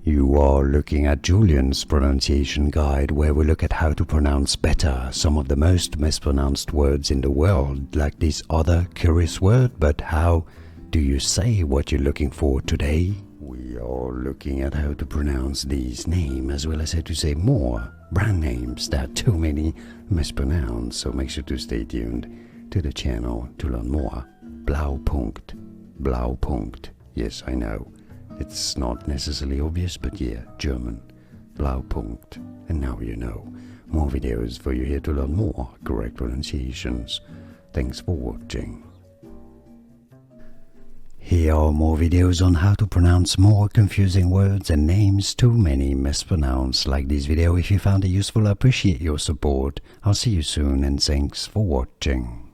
You are looking at Julian's pronunciation guide, where we look at how to pronounce better some of the most mispronounced words in the world, like this other curious word. But how do you say what you're looking for today? We are looking at how to pronounce these names, as well as how to say more brand names that too many mispronounce, so make sure to stay tuned to the channel to learn more. Blaupunkt. Blaupunkt. Yes, I know. It's not necessarily obvious, but yeah, German. Blaupunkt. And now you know. More videos for you here to learn more correct pronunciations. Thanks for watching. Here are more videos on how to pronounce more confusing words and names too many mispronounced. Like this video if you found it useful. I appreciate your support. I'll see you soon and thanks for watching.